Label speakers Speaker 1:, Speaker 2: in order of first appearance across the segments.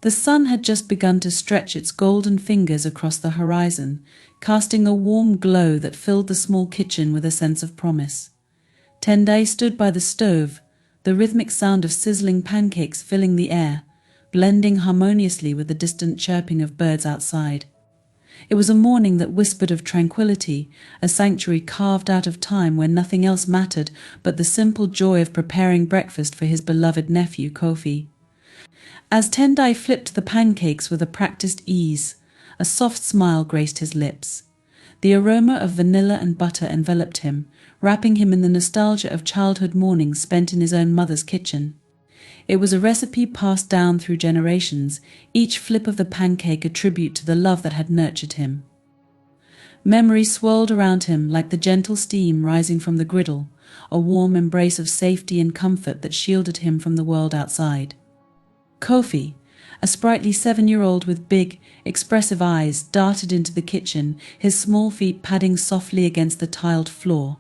Speaker 1: The sun had just begun to stretch its golden fingers across the horizon, casting a warm glow that filled the small kitchen with a sense of promise. Tendai stood by the stove, the rhythmic sound of sizzling pancakes filling the air, blending harmoniously with the distant chirping of birds outside. It was a morning that whispered of tranquility, a sanctuary carved out of time where nothing else mattered but the simple joy of preparing breakfast for his beloved nephew Kofi. As Tendai flipped the pancakes with a practiced ease, a soft smile graced his lips. The aroma of vanilla and butter enveloped him, wrapping him in the nostalgia of childhood mornings spent in his own mother's kitchen. It was a recipe passed down through generations, each flip of the pancake a tribute to the love that had nurtured him. Memory swirled around him like the gentle steam rising from the griddle, a warm embrace of safety and comfort that shielded him from the world outside. Kofi, a sprightly 7-year-old with big, expressive eyes, darted into the kitchen, his small feet padding softly against the tiled floor.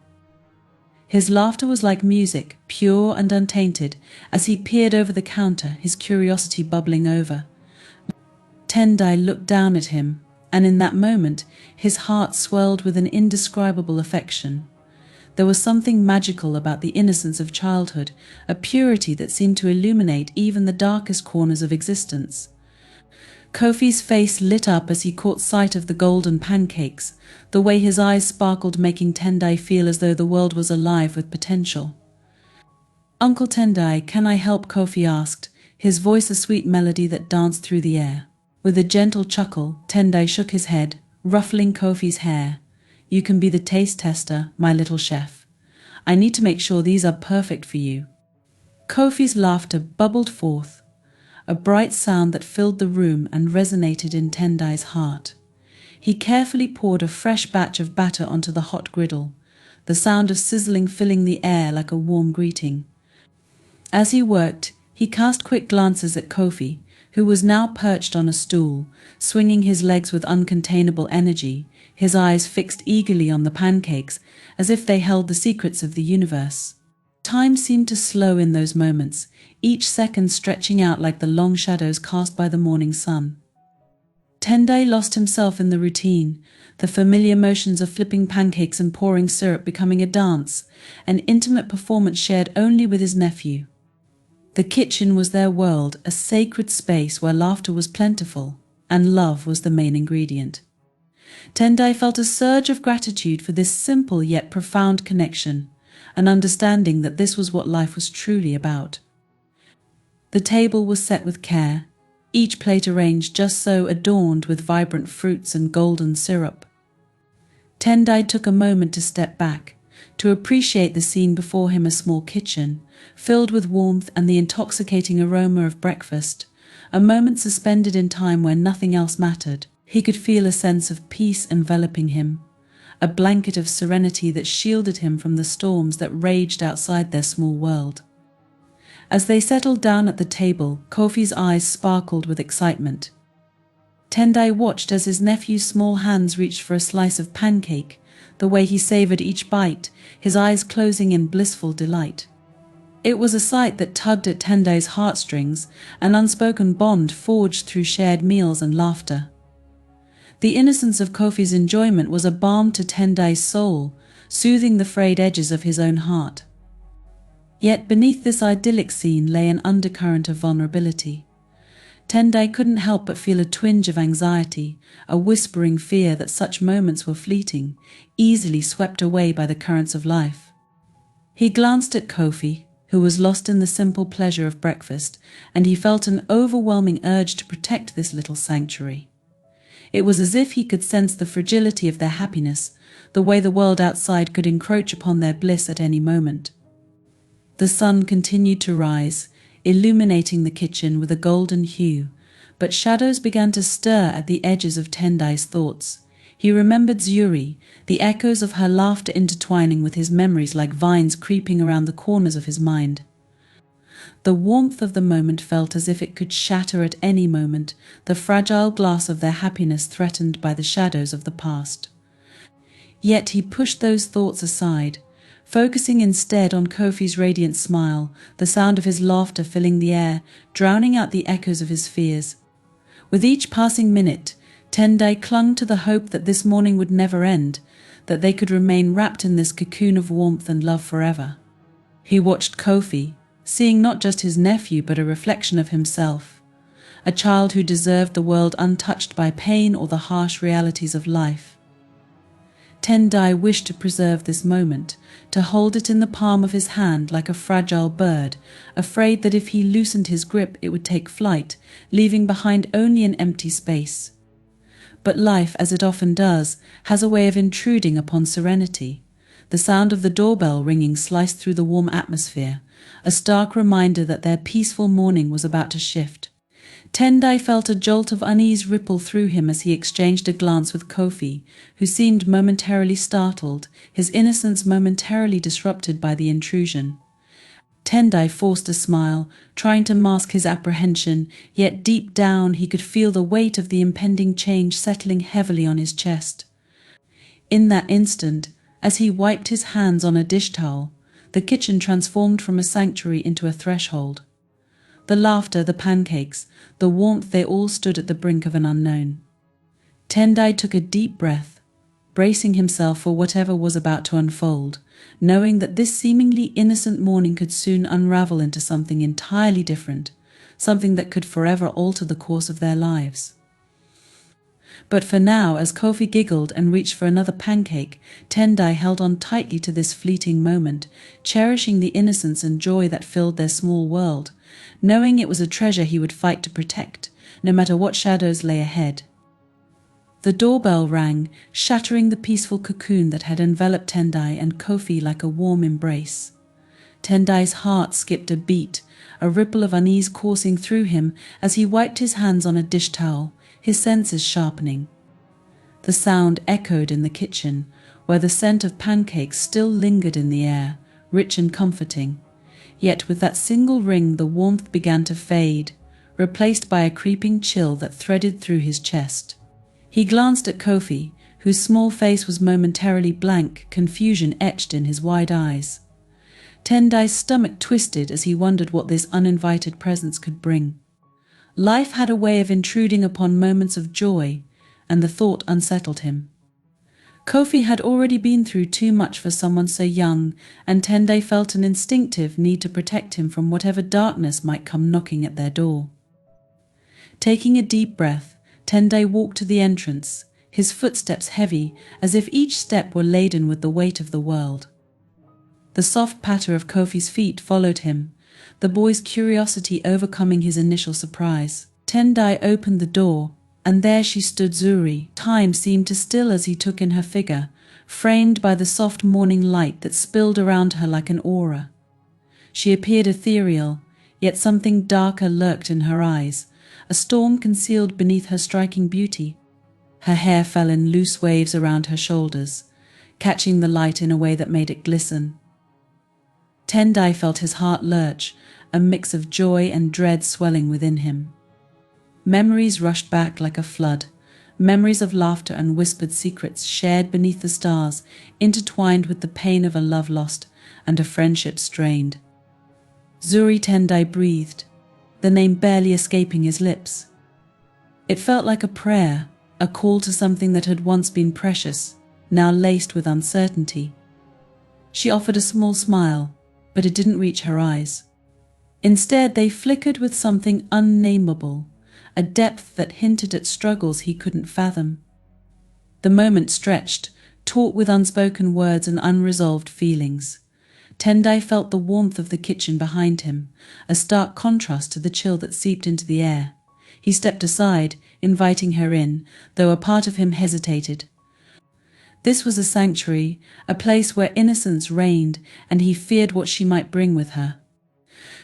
Speaker 1: His laughter was like music, pure and untainted, as he peered over the counter, his curiosity bubbling over. Tendai looked down at him, and in that moment, his heart swelled with an indescribable affection. There was something magical about the innocence of childhood, a purity that seemed to illuminate even the darkest corners of existence. Kofi's face lit up as he caught sight of the golden pancakes, the way his eyes sparkled making Tendai feel as though the world was alive with potential. "Uncle Tendai, can I help?" Kofi asked, his voice a sweet melody that danced through the air. With a gentle chuckle, Tendai shook his head, ruffling Kofi's hair. "You can be the taste tester, my little chef. I need to make sure these are perfect for you." Kofi's laughter bubbled forth, a bright sound that filled the room and resonated in Tendai's heart. He carefully poured a fresh batch of batter onto the hot griddle, the sound of sizzling filling the air like a warm greeting. As he worked, he cast quick glances at Kofi, who was now perched on a stool, swinging his legs with uncontainable energy, his eyes fixed eagerly on the pancakes, as if they held the secrets of the universe. Time seemed to slow in those moments, each second stretching out like the long shadows cast by the morning sun. Tendai lost himself in the routine, the familiar motions of flipping pancakes and pouring syrup becoming a dance, an intimate performance shared only with his nephew. The kitchen was their world, a sacred space where laughter was plentiful, and love was the main ingredient. Tendai felt a surge of gratitude for this simple yet profound connection, an understanding that this was what life was truly about. The table was set with care, each plate arranged just so, adorned with vibrant fruits and golden syrup. Tendai took a moment to step back, to appreciate the scene before him, a small kitchen, filled with warmth and the intoxicating aroma of breakfast, a moment suspended in time where nothing else mattered. He could feel a sense of peace enveloping him, a blanket of serenity that shielded him from the storms that raged outside their small world. As they settled down at the table, Kofi's eyes sparkled with excitement. Tendai watched as his nephew's small hands reached for a slice of pancake, the way he savored each bite, his eyes closing in blissful delight. It was a sight that tugged at Tendai's heartstrings, an unspoken bond forged through shared meals and laughter. The innocence of Kofi's enjoyment was a balm to Tendai's soul, soothing the frayed edges of his own heart. Yet beneath this idyllic scene lay an undercurrent of vulnerability. Tendai couldn't help but feel a twinge of anxiety, a whispering fear that such moments were fleeting, easily swept away by the currents of life. He glanced at Kofi, who was lost in the simple pleasure of breakfast, and he felt an overwhelming urge to protect this little sanctuary. It was as if he could sense the fragility of their happiness, the way the world outside could encroach upon their bliss at any moment. The sun continued to rise, illuminating the kitchen with a golden hue, but shadows began to stir at the edges of Tendai's thoughts. He remembered Zuri, the echoes of her laughter intertwining with his memories like vines creeping around the corners of his mind. The warmth of the moment felt as if it could shatter at any moment, the fragile glass of their happiness threatened by the shadows of the past. Yet he pushed those thoughts aside, focusing instead on Kofi's radiant smile, the sound of his laughter filling the air, drowning out the echoes of his fears. With each passing minute, Tendai clung to the hope that this morning would never end, that they could remain wrapped in this cocoon of warmth and love forever. He watched Kofi, seeing not just his nephew but a reflection of himself, a child who deserved the world untouched by pain or the harsh realities of life. Tendai wished to preserve this moment, to hold it in the palm of his hand like a fragile bird, afraid that if he loosened his grip it would take flight, leaving behind only an empty space. But life, as it often does, has a way of intruding upon serenity. The sound of the doorbell ringing sliced through the warm atmosphere, a stark reminder that their peaceful morning was about to shift. Tendai felt a jolt of unease ripple through him as he exchanged a glance with Kofi, who seemed momentarily startled, his innocence momentarily disrupted by the intrusion. Tendai forced a smile, trying to mask his apprehension, yet deep down he could feel the weight of the impending change settling heavily on his chest. In that instant, as he wiped his hands on a dish towel, the kitchen transformed from a sanctuary into a threshold. The laughter, the pancakes, the warmth, they all stood at the brink of an unknown. Tendai took a deep breath, bracing himself for whatever was about to unfold, knowing that this seemingly innocent morning could soon unravel into something entirely different, something that could forever alter the course of their lives. But for now, as Kofi giggled and reached for another pancake, Tendai held on tightly to this fleeting moment, cherishing the innocence and joy that filled their small world, knowing it was a treasure he would fight to protect, no matter what shadows lay ahead. The doorbell rang, shattering the peaceful cocoon that had enveloped Tendai and Kofi like a warm embrace. Tendai's heart skipped a beat, a ripple of unease coursing through him as he wiped his hands on a dish towel, his senses sharpening. The sound echoed in the kitchen, where the scent of pancakes still lingered in the air, rich and comforting. Yet with that single ring the warmth began to fade, replaced by a creeping chill that threaded through his chest. He glanced at Kofi, whose small face was momentarily blank, confusion etched in his wide eyes. Tendai's stomach twisted as he wondered what this uninvited presence could bring. Life had a way of intruding upon moments of joy, and the thought unsettled him. Kofi had already been through too much for someone so young, and Tendai felt an instinctive need to protect him from whatever darkness might come knocking at their door. Taking a deep breath, Tendai walked to the entrance, his footsteps heavy, as if each step were laden with the weight of the world. The soft patter of Kofi's feet followed him, the boy's curiosity overcoming his initial surprise. Tendai opened the door, and there she stood, Zuri. Time seemed to still as he took in her figure, framed by the soft morning light that spilled around her like an aura. She appeared ethereal, yet something darker lurked in her eyes, a storm concealed beneath her striking beauty. Her hair fell in loose waves around her shoulders, catching the light in a way that made it glisten. Tendai felt his heart lurch, a mix of joy and dread swelling within him. Memories rushed back like a flood, memories of laughter and whispered secrets shared beneath the stars, intertwined with the pain of a love lost and a friendship strained. Zuri, Tendai breathed, the name barely escaping his lips. It felt like a prayer, a call to something that had once been precious, now laced with uncertainty. She offered a small smile, but it didn't reach her eyes. Instead, they flickered with something unnameable, a depth that hinted at struggles he couldn't fathom. The moment stretched, taut with unspoken words and unresolved feelings. Tendai felt the warmth of the kitchen behind him, a stark contrast to the chill that seeped into the air. He stepped aside, inviting her in, though a part of him hesitated. This was a sanctuary, a place where innocence reigned, and he feared what she might bring with her.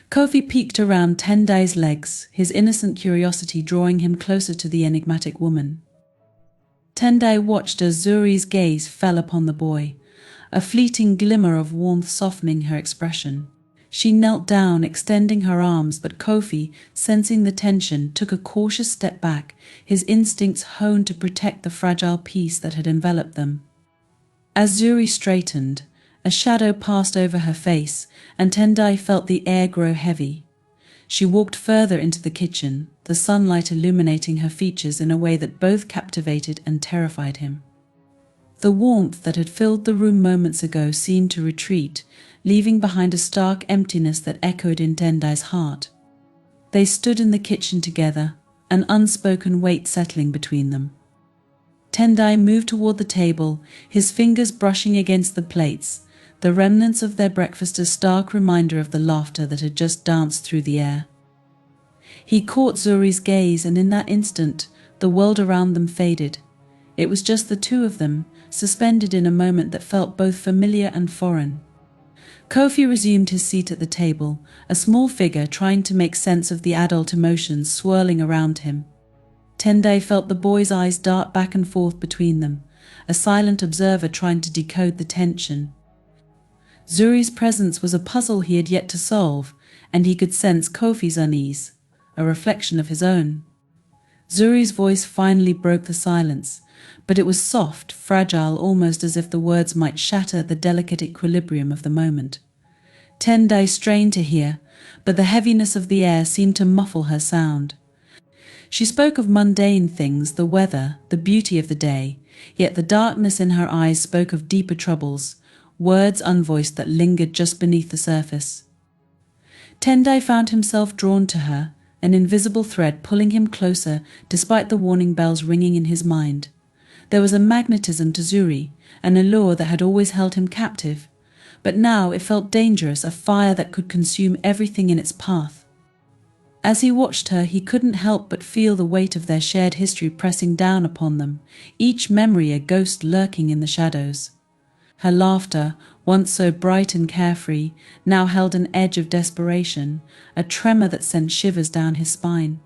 Speaker 1: Kofi peeked around Tendai's legs, his innocent curiosity drawing him closer to the enigmatic woman. Tendai watched as Zuri's gaze fell upon the boy, a fleeting glimmer of warmth softening her expression. She knelt down, extending her arms, but Kofi, sensing the tension, took a cautious step back, his instincts honed to protect the fragile peace that had enveloped them. As Zuri straightened, a shadow passed over her face, and Tendai felt the air grow heavy. She walked further into the kitchen, the sunlight illuminating her features in a way that both captivated and terrified him. The warmth that had filled the room moments ago seemed to retreat, leaving behind a stark emptiness that echoed in Tendai's heart. They stood in the kitchen together, an unspoken weight settling between them. Tendai moved toward the table, his fingers brushing against the plates, the remnants of their breakfast a stark reminder of the laughter that had just danced through the air. He caught Zuri's gaze, and in that instant, the world around them faded. It was just the two of them, suspended in a moment that felt both familiar and foreign. Kofi resumed his seat at the table, a small figure trying to make sense of the adult emotions swirling around him. Tendai felt the boy's eyes dart back and forth between them, a silent observer trying to decode the tension. Zuri's presence was a puzzle he had yet to solve, and he could sense Kofi's unease, a reflection of his own. Zuri's voice finally broke the silence, but it was soft, fragile, almost as if the words might shatter the delicate equilibrium of the moment. Tendai strained to hear, but the heaviness of the air seemed to muffle her sound. She spoke of mundane things, the weather, the beauty of the day, yet the darkness in her eyes spoke of deeper troubles, words unvoiced that lingered just beneath the surface. Tendai found himself drawn to her, an invisible thread pulling him closer despite the warning bells ringing in his mind. There was a magnetism to Zuri, an allure that had always held him captive, but now it felt dangerous, a fire that could consume everything in its path. As he watched her, he couldn't help but feel the weight of their shared history pressing down upon them, each memory a ghost lurking in the shadows. Her laughter, once so bright and carefree, now held an edge of desperation, a tremor that sent shivers down his spine.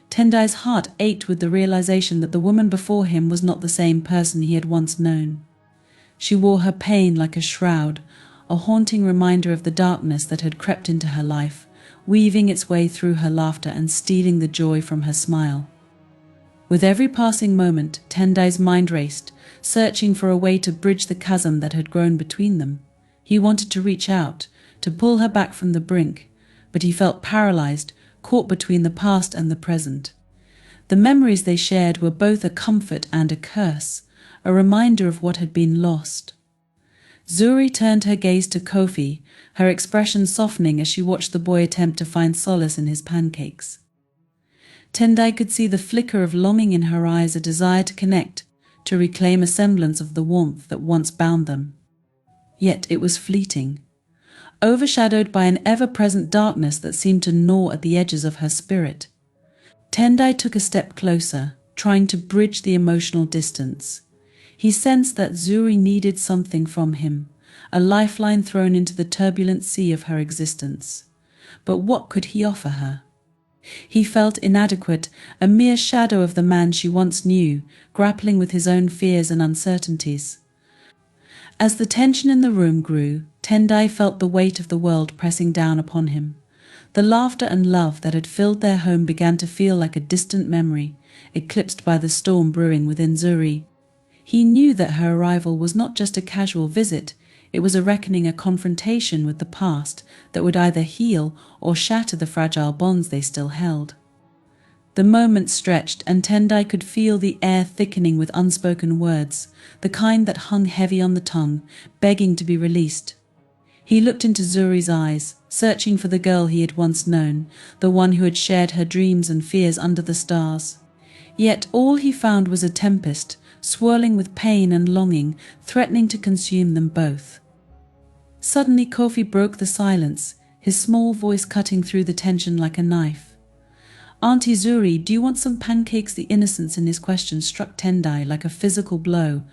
Speaker 1: Tendai's heart ached with the realization that the woman before him was not the same person he had once known. She wore her pain like a shroud, a haunting reminder of the darkness that had crept into her life, weaving its way through her laughter and stealing the joy from her smile. With every passing moment, Tendai's mind raced, searching for a way to bridge the chasm that had grown between them. He wanted to reach out, to pull her back from the brink, but he felt paralyzed, caught between the past and the present. The memories they shared were both a comfort and a curse, a reminder of what had been lost. Zuri turned her gaze to Kofi, her expression softening as she watched the boy attempt to find solace in his pancakes. Tendai could see the flicker of longing in her eyes, a desire to connect, to reclaim a semblance of the warmth that once bound them. Yet it was fleeting, overshadowed by an ever-present darkness that seemed to gnaw at the edges of her spirit. Tendai took a step closer, trying to bridge the emotional distance. He sensed that Zuri needed something from him, a lifeline thrown into the turbulent sea of her existence. But what could he offer her? He felt inadequate, a mere shadow of the man she once knew, grappling with his own fears and uncertainties. As the tension in the room grew, Tendai felt the weight of the world pressing down upon him. The laughter and love that had filled their home began to feel like a distant memory, eclipsed by the storm brewing within Zuri. He knew that her arrival was not just a casual visit, it was a reckoning, a confrontation with the past that would either heal or shatter the fragile bonds they still held. The moments stretched, and Tendai could feel the air thickening with unspoken words, the kind that hung heavy on the tongue, begging to be released. He looked into Zuri's eyes, searching for the girl he had once known, the one who had shared her dreams and fears under the stars. Yet all he found was a tempest, swirling with pain and longing, threatening to consume them both. Suddenly Kofi broke the silence, his small voice cutting through the tension like a knife. "Auntie Zuri, do you want some pancakes?" The innocence in his question struck Tendai like a physical blow,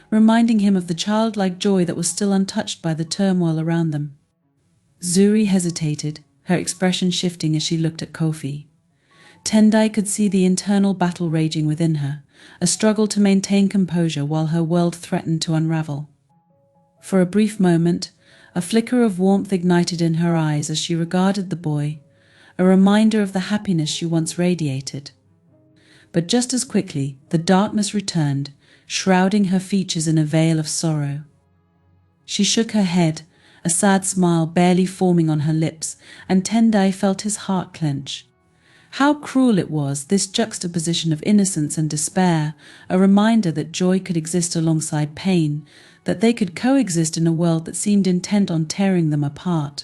Speaker 1: reminding him of the childlike joy that was still untouched by the turmoil around them. Zuri hesitated, her expression shifting as she looked at Kofi. Tendai could see the internal battle raging within her, a struggle to maintain composure while her world threatened to unravel. For a brief moment, a flicker of warmth ignited in her eyes as she regarded the boy, a reminder of the happiness she once radiated. But just as quickly, the darkness returned, shrouding her features in a veil of sorrow. She shook her head, a sad smile barely forming on her lips, and Tendai felt his heart clench. How cruel it was, this juxtaposition of innocence and despair, a reminder that joy could exist alongside pain, that they could coexist in a world that seemed intent on tearing them apart.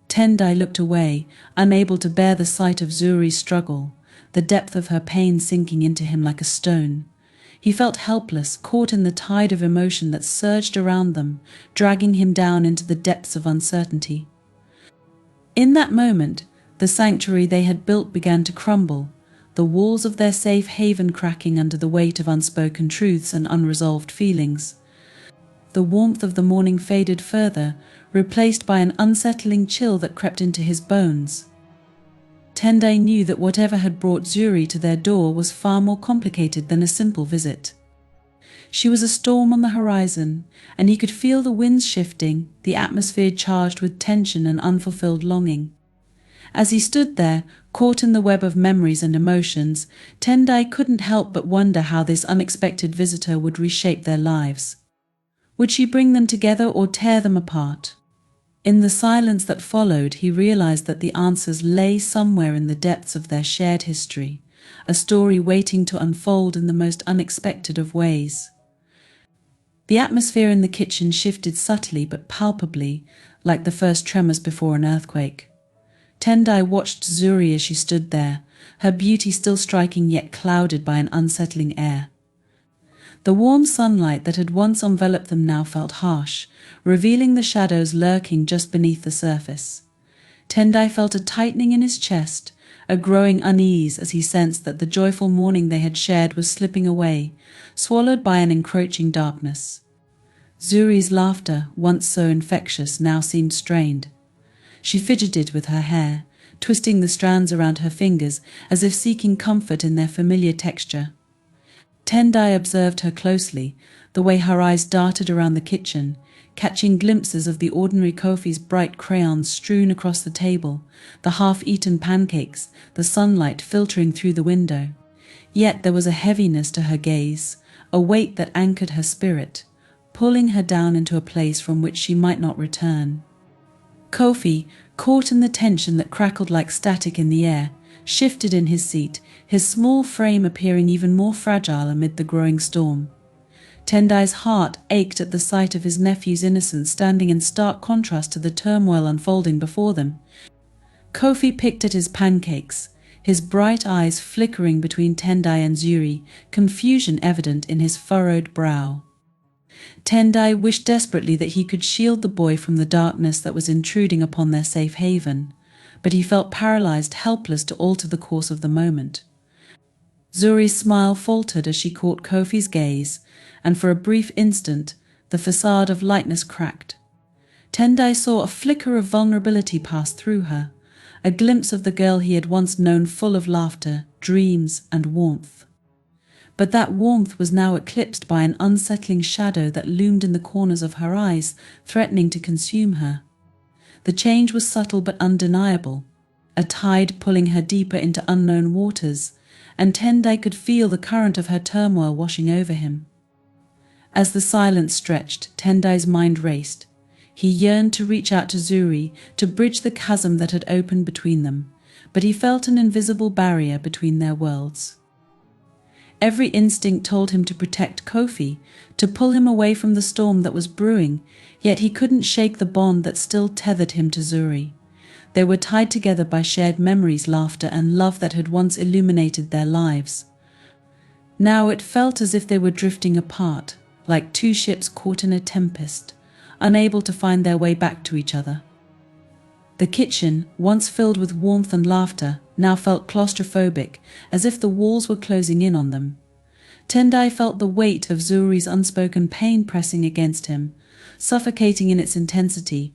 Speaker 1: Tendai looked away, unable to bear the sight of Zuri's struggle, the depth of her pain sinking into him like a stone. He felt helpless, caught in the tide of emotion that surged around them, dragging him down into the depths of uncertainty. In that moment, the sanctuary they had built began to crumble, the walls of their safe haven cracking under the weight of unspoken truths and unresolved feelings. The warmth of the morning faded further, replaced by an unsettling chill that crept into his bones. Tendai knew that whatever had brought Zuri to their door was far more complicated than a simple visit. She was a storm on the horizon, and he could feel the winds shifting, the atmosphere charged with tension and unfulfilled longing. As he stood there, caught in the web of memories and emotions, Tendai couldn't help but wonder how this unexpected visitor would reshape their lives. Would she bring them together or tear them apart? In the silence that followed, he realized that the answers lay somewhere in the depths of their shared history, a story waiting to unfold in the most unexpected of ways. The atmosphere in the kitchen shifted subtly but palpably, like the first tremors before an earthquake. Tendai watched Zuri as she stood there, her beauty still striking yet clouded by an unsettling air. The warm sunlight that had once enveloped them now felt harsh, revealing the shadows lurking just beneath the surface. Tendai felt a tightening in his chest, a growing unease as he sensed that the joyful morning they had shared was slipping away, swallowed by an encroaching darkness. Zuri's laughter, once so infectious, now seemed strained. She fidgeted with her hair, twisting the strands around her fingers as if seeking comfort in their familiar texture. Tendai observed her closely, the way her eyes darted around the kitchen, catching glimpses of the ordinary Kofi's bright crayons strewn across the table, the half-eaten pancakes, the sunlight filtering through the window. Yet there was a heaviness to her gaze, a weight that anchored her spirit, pulling her down into a place from which she might not return. Kofi, caught in the tension that crackled like static in the air, shifted in his seat, his small frame appearing even more fragile amid the growing storm. Tendai's heart ached at the sight of his nephew's innocence standing in stark contrast to the turmoil unfolding before them. Kofi picked at his pancakes, his bright eyes flickering between Tendai and Zuri, confusion evident in his furrowed brow. Tendai wished desperately that he could shield the boy from the darkness that was intruding upon their safe haven, but he felt paralyzed, helpless to alter the course of the moment. Zuri's smile faltered as she caught Kofi's gaze, and for a brief instant, the facade of lightness cracked. Tendai saw a flicker of vulnerability pass through her, a glimpse of the girl he had once known full of laughter, dreams, and warmth. But that warmth was now eclipsed by an unsettling shadow that loomed in the corners of her eyes, threatening to consume her. The change was subtle but undeniable, a tide pulling her deeper into unknown waters, and Tendai could feel the current of her turmoil washing over him. As the silence stretched, Tendai's mind raced. He yearned to reach out to Zuri, to bridge the chasm that had opened between them, but he felt an invisible barrier between their worlds. Every instinct told him to protect Kofi, to pull him away from the storm that was brewing, yet he couldn't shake the bond that still tethered him to Zuri. They were tied together by shared memories, laughter, and love that had once illuminated their lives. Now it felt as if they were drifting apart, like two ships caught in a tempest, unable to find their way back to each other. The kitchen, once filled with warmth and laughter, now felt claustrophobic, as if the walls were closing in on them. Tendai felt the weight of Zuri's unspoken pain pressing against him, suffocating in its intensity.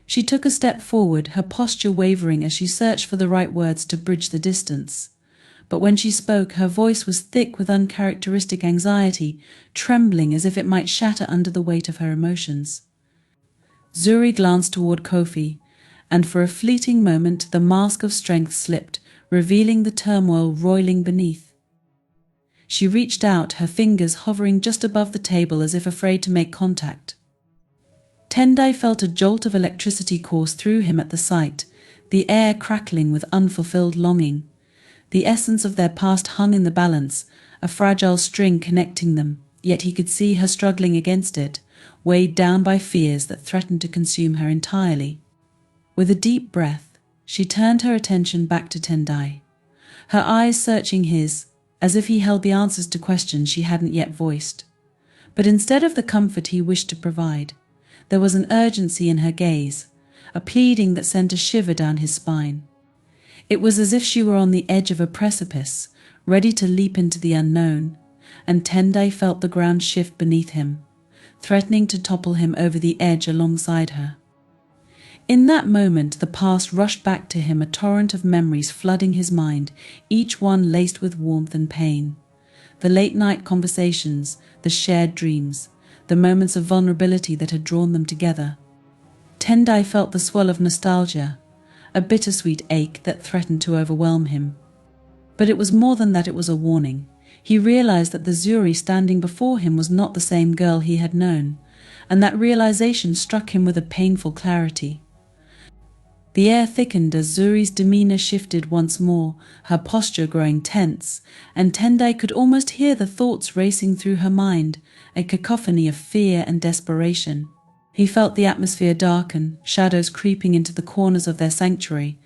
Speaker 1: She took a step forward, her posture wavering as she searched for the right words to bridge the distance. But when she spoke, her voice was thick with uncharacteristic anxiety, trembling as if it might shatter under the weight of her emotions. Zuri glanced toward Kofi, and for a fleeting moment the mask of strength slipped, revealing the turmoil roiling beneath. She reached out, her fingers hovering just above the table as if afraid to make contact. Tendai felt a jolt of electricity course through him at the sight, the air crackling with unfulfilled longing. The essence of their past hung in the balance, a fragile string connecting them, yet he could see her struggling against it, weighed down by fears that threatened to consume her entirely. With a deep breath, she turned her attention back to Tendai, her eyes searching his, as if he held the answers to questions she hadn't yet voiced. But instead of the comfort he wished to provide, there was an urgency in her gaze, a pleading that sent a shiver down his spine. It was as if she were on the edge of a precipice, ready to leap into the unknown, and Tendai felt the ground shift beneath him, threatening to topple him over the edge alongside her. In that moment, the past rushed back to him, a torrent of memories flooding his mind, each one laced with warmth and pain. The late-night conversations, the shared dreams, the moments of vulnerability that had drawn them together. Tendai felt the swell of nostalgia, a bittersweet ache that threatened to overwhelm him. But it was more than that, it was a warning. He realized that the Zuri standing before him was not the same girl he had known, and that realization struck him with a painful clarity. The air thickened as Zuri's demeanor shifted once more, her posture growing tense, and Tendai could almost hear the thoughts racing through her mind, a cacophony of fear and desperation. He felt the atmosphere darken, shadows creeping into the corners of their sanctuary,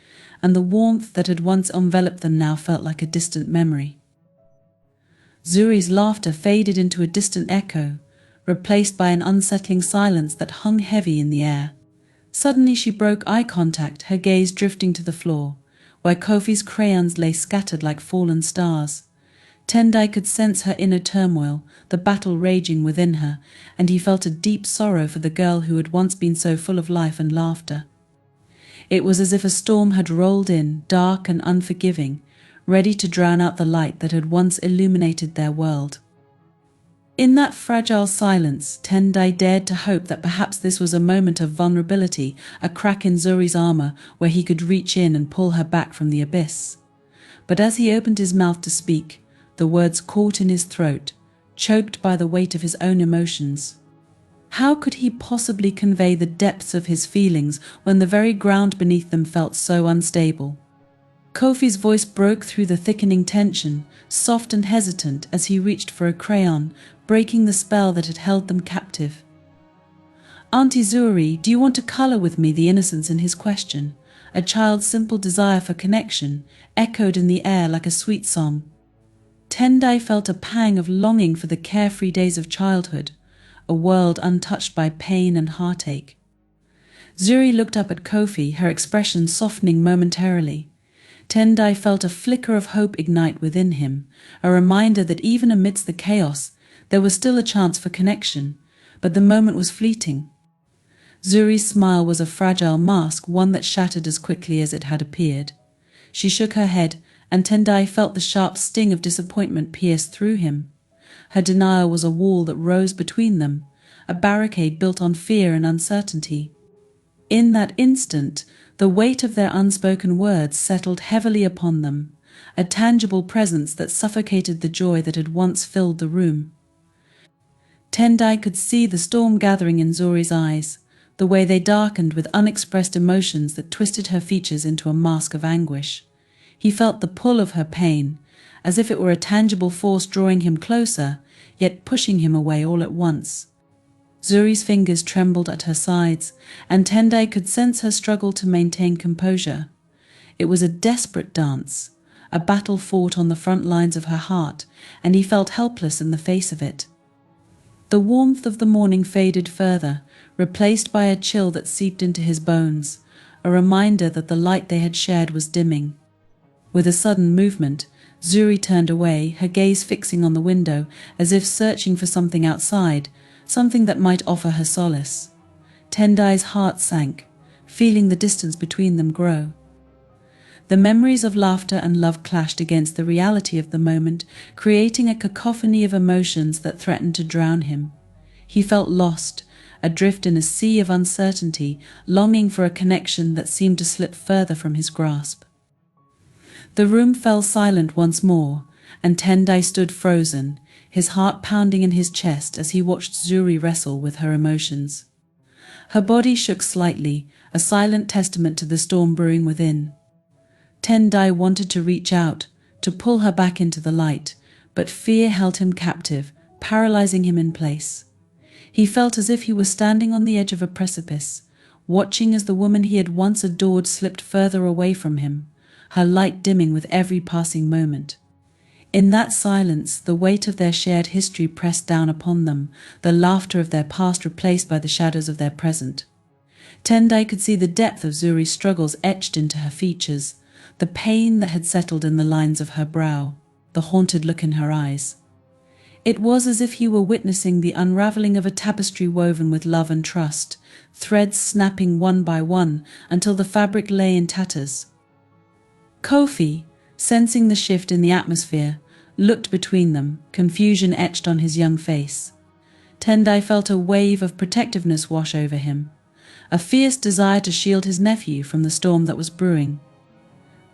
Speaker 1: and the warmth that had once enveloped them now felt like a distant memory. Zuri's laughter faded into a distant echo, replaced by an unsettling silence that hung heavy in the air. Suddenly she broke eye contact, her gaze drifting to the floor, where Kofi's crayons lay scattered like fallen stars. Tendai could sense her inner turmoil, the battle raging within her, and he felt a deep sorrow for the girl who had once been so full of life and laughter. It was as if a storm had rolled in, dark and unforgiving, ready to drown out the light that had once illuminated their world. In that fragile silence, Tendai dared to hope that perhaps this was a moment of vulnerability, a crack in Zuri's armor where he could reach in and pull her back from the abyss. But as he opened his mouth to speak, the words caught in his throat, choked by the weight of his own emotions. How could he possibly convey the depths of his feelings when the very ground beneath them felt so unstable? Kofi's voice broke through the thickening tension, soft and hesitant as he reached for a crayon, breaking the spell that had held them captive. "Auntie Zuri, do you want to color with me?" The innocence in his question, a child's simple desire for connection, echoed in the air like a sweet song. Tendai felt a pang of longing for the carefree days of childhood, a world untouched by pain and heartache. Zuri looked up at Kofi, her expression softening momentarily. Tendai felt a flicker of hope ignite within him, a reminder that even amidst the chaos, there was still a chance for connection, but the moment was fleeting. Zuri's smile was a fragile mask, one that shattered as quickly as it had appeared. She shook her head, and Tendai felt the sharp sting of disappointment pierce through him. Her denial was a wall that rose between them, a barricade built on fear and uncertainty. In that instant, the weight of their unspoken words settled heavily upon them, a tangible presence that suffocated the joy that had once filled the room. Tendai could see the storm gathering in Zuri's eyes, the way they darkened with unexpressed emotions that twisted her features into a mask of anguish. He felt the pull of her pain, as if it were a tangible force drawing him closer, yet pushing him away all at once. Zuri's fingers trembled at her sides, and Tendai could sense her struggle to maintain composure. It was a desperate dance, a battle fought on the front lines of her heart, and he felt helpless in the face of it. The warmth of the morning faded further, replaced by a chill that seeped into his bones, a reminder that the light they had shared was dimming. With a sudden movement, Zuri turned away, her gaze fixing on the window, as if searching for something outside, something that might offer her solace. Tendai's heart sank, feeling the distance between them grow. The memories of laughter and love clashed against the reality of the moment, creating a cacophony of emotions that threatened to drown him. He felt lost, adrift in a sea of uncertainty, longing for a connection that seemed to slip further from his grasp. The room fell silent once more, and Tendai stood frozen, his heart pounding in his chest as he watched Zuri wrestle with her emotions. Her body shook slightly, a silent testament to the storm brewing within. Tendai wanted to reach out, to pull her back into the light, but fear held him captive, paralyzing him in place. He felt as if he were standing on the edge of a precipice, watching as the woman he had once adored slipped further away from him, her light dimming with every passing moment. In that silence, the weight of their shared history pressed down upon them, the laughter of their past replaced by the shadows of their present. Tendai could see the depth of Zuri's struggles etched into her features, the pain that had settled in the lines of her brow, the haunted look in her eyes. It was as if he were witnessing the unraveling of a tapestry woven with love and trust, threads snapping one by one until the fabric lay in tatters. Kofi, sensing the shift in the atmosphere, looked between them, confusion etched on his young face. Tendai felt a wave of protectiveness wash over him, a fierce desire to shield his nephew from the storm that was brewing.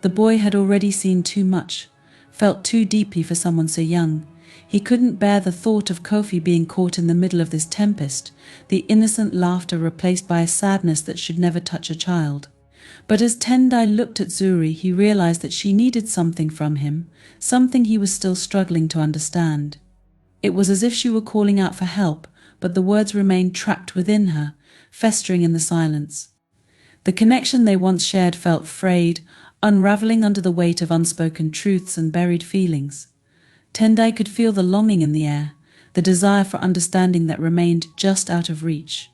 Speaker 1: The boy had already seen too much, felt too deeply for someone so young. He couldn't bear the thought of Kofi being caught in the middle of this tempest, the innocent laughter replaced by a sadness that should never touch a child. But as Tendai looked at Zuri, he realized that she needed something from him, something he was still struggling to understand. It was as if she were calling out for help, but the words remained trapped within her, festering in the silence. The connection they once shared felt frayed, unraveling under the weight of unspoken truths and buried feelings. Tendai could feel the longing in the air, the desire for understanding that remained just out of reach.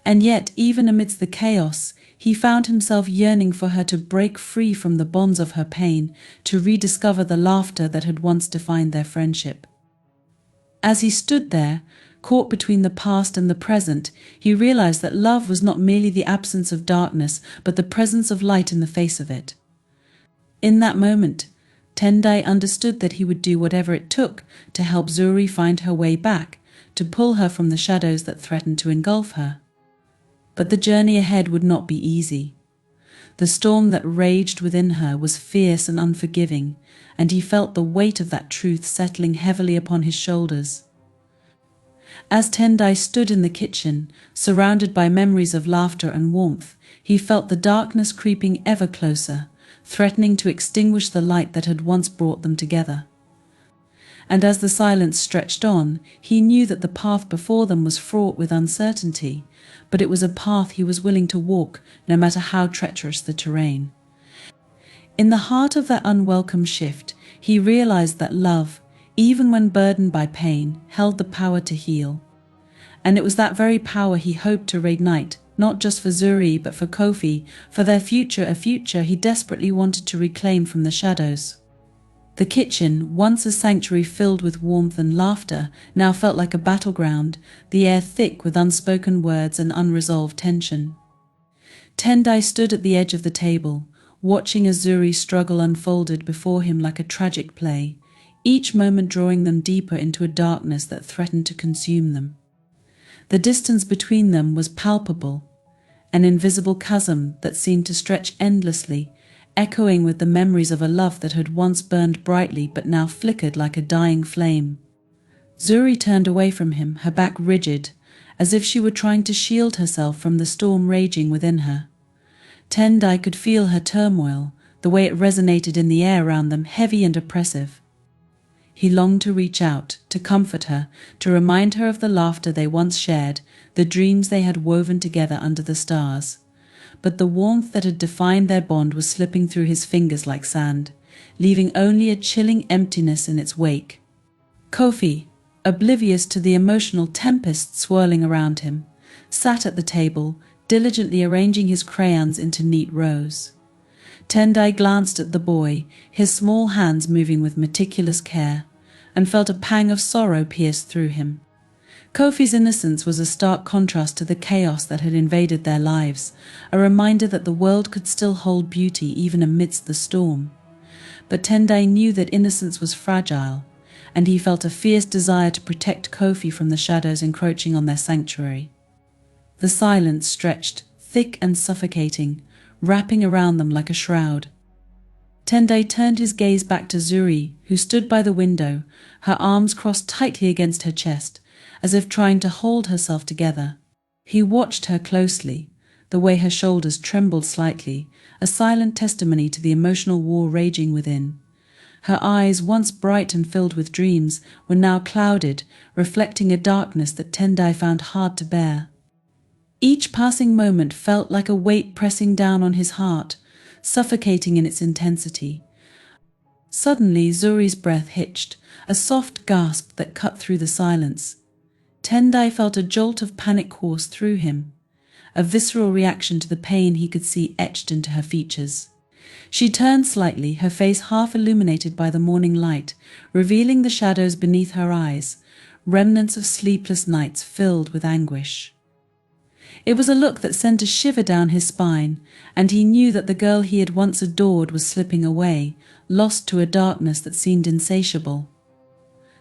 Speaker 1: And yet, even amidst the chaos, he found himself yearning for her to break free from the bonds of her pain, to rediscover the laughter that had once defined their friendship. As he stood there, caught between the past and the present, he realized that love was not merely the absence of darkness, but the presence of light in the face of it. In that moment, Tendai understood that he would do whatever it took to help Zuri find her way back, to pull her from the shadows that threatened to engulf her. But the journey ahead would not be easy. The storm that raged within her was fierce and unforgiving, and he felt the weight of that truth settling heavily upon his shoulders. As Tendai stood in the kitchen, surrounded by memories of laughter and warmth, he felt the darkness creeping ever closer, threatening to extinguish the light that had once brought them together. And as the silence stretched on, he knew that the path before them was fraught with uncertainty, but it was a path he was willing to walk, no matter how treacherous the terrain. In the heart of that unwelcome shift, he realized that love, even when burdened by pain, held the power to heal. And it was that very power he hoped to reignite, not just for Zuri but for Kofi, for their future, a future he desperately wanted to reclaim from the shadows. The kitchen, once a sanctuary filled with warmth and laughter, now felt like a battleground, the air thick with unspoken words and unresolved tension. Tendai stood at the edge of the table, watching as Zuri's struggle unfolded before him like a tragic play, each moment drawing them deeper into a darkness that threatened to consume them. The distance between them was palpable, an invisible chasm that seemed to stretch endlessly, echoing with the memories of a love that had once burned brightly but now flickered like a dying flame. Zuri turned away from him, her back rigid, as if she were trying to shield herself from the storm raging within her. Tendai could feel her turmoil, the way it resonated in the air around them, heavy and oppressive. He longed to reach out, to comfort her, to remind her of the laughter they once shared, the dreams they had woven together under the stars. But the warmth that had defined their bond was slipping through his fingers like sand, leaving only a chilling emptiness in its wake. Kofi, oblivious to the emotional tempest swirling around him, sat at the table, diligently arranging his crayons into neat rows. Tendai glanced at the boy, his small hands moving with meticulous care, and felt a pang of sorrow pierce through him. Kofi's innocence was a stark contrast to the chaos that had invaded their lives, a reminder that the world could still hold beauty even amidst the storm. But Tendai knew that innocence was fragile, and he felt a fierce desire to protect Kofi from the shadows encroaching on their sanctuary. The silence stretched, thick and suffocating, wrapping around them like a shroud. Tendai turned his gaze back to Zuri, who stood by the window, her arms crossed tightly against her chest, as if trying to hold herself together. He watched her closely, the way her shoulders trembled slightly, a silent testimony to the emotional war raging within. Her eyes, once bright and filled with dreams, were now clouded, reflecting a darkness that Tendai found hard to bear. Each passing moment felt like a weight pressing down on his heart, suffocating in its intensity. Suddenly, Zuri's breath hitched, a soft gasp that cut through the silence. Tendai felt a jolt of panic course through him, a visceral reaction to the pain he could see etched into her features. She turned slightly, her face half illuminated by the morning light, revealing the shadows beneath her eyes, remnants of sleepless nights filled with anguish. It was a look that sent a shiver down his spine, and he knew that the girl he had once adored was slipping away, lost to a darkness that seemed insatiable.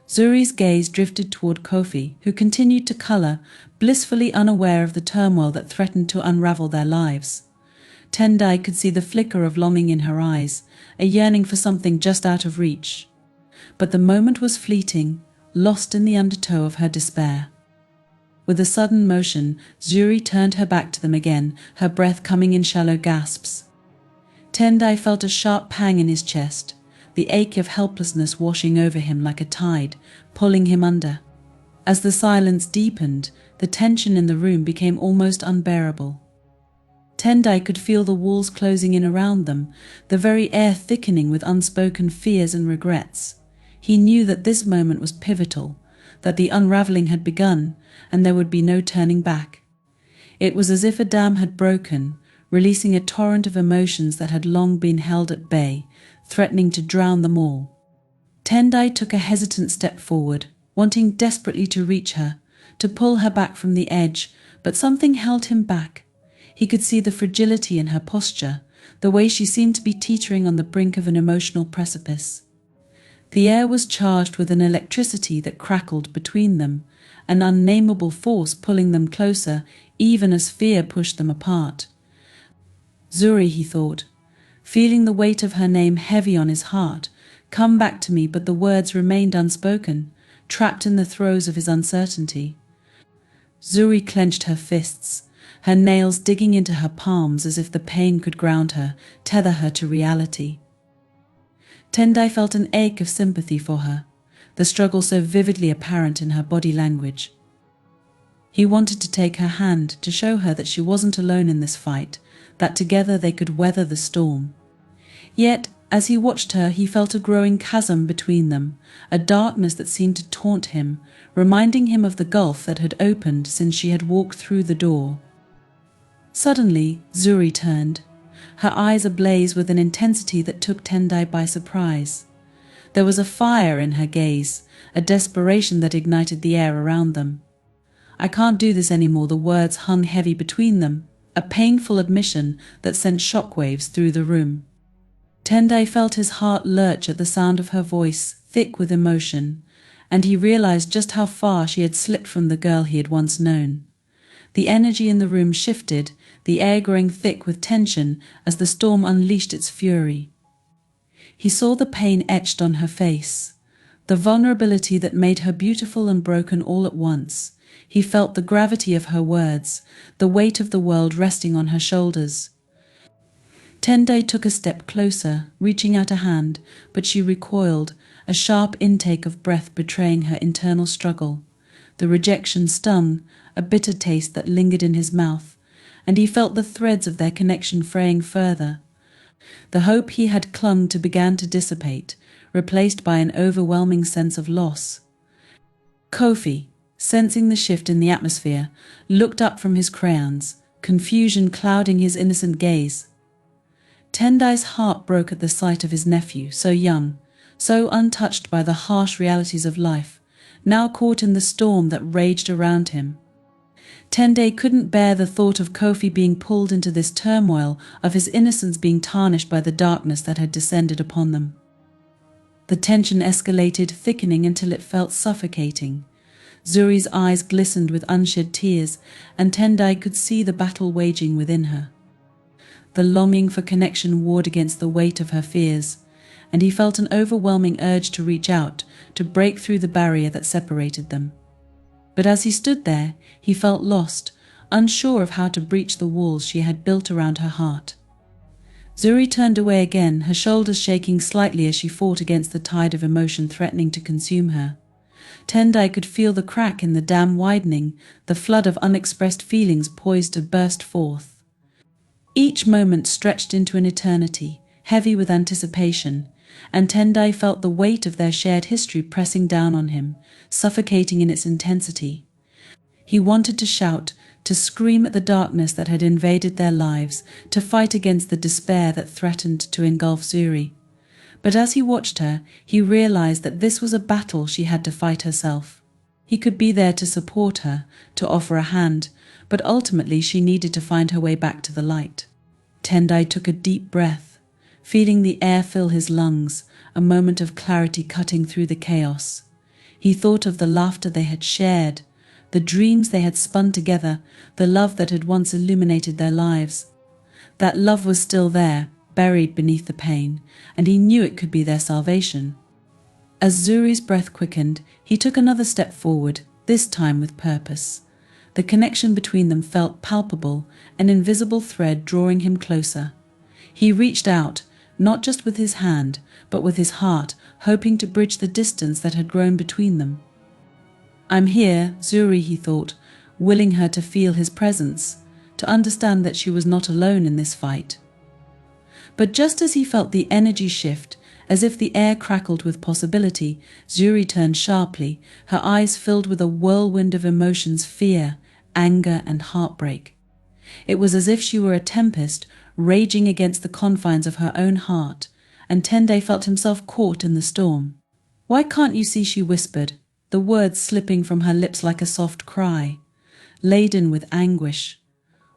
Speaker 1: Zuri's gaze drifted toward Kofi, who continued to color, blissfully unaware of the turmoil that threatened to unravel their lives. Tendai could see the flicker of longing in her eyes, a yearning for something just out of reach. But the moment was fleeting, lost in the undertow of her despair. With a sudden motion, Zuri turned her back to them again, her breath coming in shallow gasps. Tendai felt a sharp pang in his chest, the ache of helplessness washing over him like a tide, pulling him under. As the silence deepened, the tension in the room became almost unbearable. Tendai could feel the walls closing in around them, the very air thickening with unspoken fears and regrets. He knew that this moment was pivotal, that the unraveling had begun, and there would be no turning back. It was as if a dam had broken, releasing a torrent of emotions that had long been held at bay, threatening to drown them all. Tendai took a hesitant step forward, wanting desperately to reach her, to pull her back from the edge, but something held him back. He could see the fragility in her posture, the way she seemed to be teetering on the brink of an emotional precipice. The air was charged with an electricity that crackled between them, an unnameable force pulling them closer, even as fear pushed them apart. Zuri, he thought, feeling the weight of her name heavy on his heart, come back to me, but the words remained unspoken, trapped in the throes of his uncertainty. Zuri clenched her fists, her nails digging into her palms as if the pain could ground her, tether her to reality. Tendai felt an ache of sympathy for her, the struggle so vividly apparent in her body language. He wanted to take her hand, to show her that she wasn't alone in this fight, that together they could weather the storm. Yet, as he watched her, he felt a growing chasm between them, a darkness that seemed to taunt him, reminding him of the gulf that had opened since she had walked through the door. Suddenly, Zuri turned, her eyes ablaze with an intensity that took Tendai by surprise. There was a fire in her gaze, a desperation that ignited the air around them. "I can't do this anymore," the words hung heavy between them, a painful admission that sent shockwaves through the room. Tendai felt his heart lurch at the sound of her voice, thick with emotion, and he realized just how far she had slipped from the girl he had once known. The energy in the room shifted, the air growing thick with tension as the storm unleashed its fury. He saw the pain etched on her face, the vulnerability that made her beautiful and broken all at once. He felt the gravity of her words, the weight of the world resting on her shoulders. Tendai took a step closer, reaching out a hand, but she recoiled, a sharp intake of breath betraying her internal struggle. The rejection stung, a bitter taste that lingered in his mouth, and he felt the threads of their connection fraying further. The hope he had clung to began to dissipate, replaced by an overwhelming sense of loss. Kofi, sensing the shift in the atmosphere, looked up from his crayons, confusion clouding his innocent gaze. Tendai's heart broke at the sight of his nephew, so young, so untouched by the harsh realities of life, now caught in the storm that raged around him. Tendai couldn't bear the thought of Kofi being pulled into this turmoil, of his innocence being tarnished by the darkness that had descended upon them. The tension escalated, thickening until it felt suffocating. Zuri's eyes glistened with unshed tears, and Tendai could see the battle waging within her. The longing for connection warred against the weight of her fears, and he felt an overwhelming urge to reach out, to break through the barrier that separated them. But as he stood there, he felt lost, unsure of how to breach the walls she had built around her heart. Zuri turned away again, her shoulders shaking slightly as she fought against the tide of emotion threatening to consume her. Tendai could feel the crack in the dam widening, the flood of unexpressed feelings poised to burst forth. Each moment stretched into an eternity, heavy with anticipation, and Tendai felt the weight of their shared history pressing down on him, suffocating in its intensity. He wanted to shout, to scream at the darkness that had invaded their lives, to fight against the despair that threatened to engulf Zuri. But as he watched her, he realized that this was a battle she had to fight herself. He could be there to support her, to offer a hand, but ultimately she needed to find her way back to the light. Tendai took a deep breath, feeling the air fill his lungs, a moment of clarity cutting through the chaos. He thought of the laughter they had shared, the dreams they had spun together, the love that had once illuminated their lives. That love was still there, buried beneath the pain, and he knew it could be their salvation. As Zuri's breath quickened, he took another step forward, this time with purpose. The connection between them felt palpable, an invisible thread drawing him closer. He reached out, not just with his hand, but with his heart, hoping to bridge the distance that had grown between them. "I'm here, Zuri," he thought, willing her to feel his presence, to understand that she was not alone in this fight. But just as he felt the energy shift, as if the air crackled with possibility, Zuri turned sharply, her eyes filled with a whirlwind of emotions: fear, anger, and heartbreak. It was as if she were a tempest raging against the confines of her own heart, and Tendai felt himself caught in the storm. "Why can't you see?" she whispered, the words slipping from her lips like a soft cry, laden with anguish.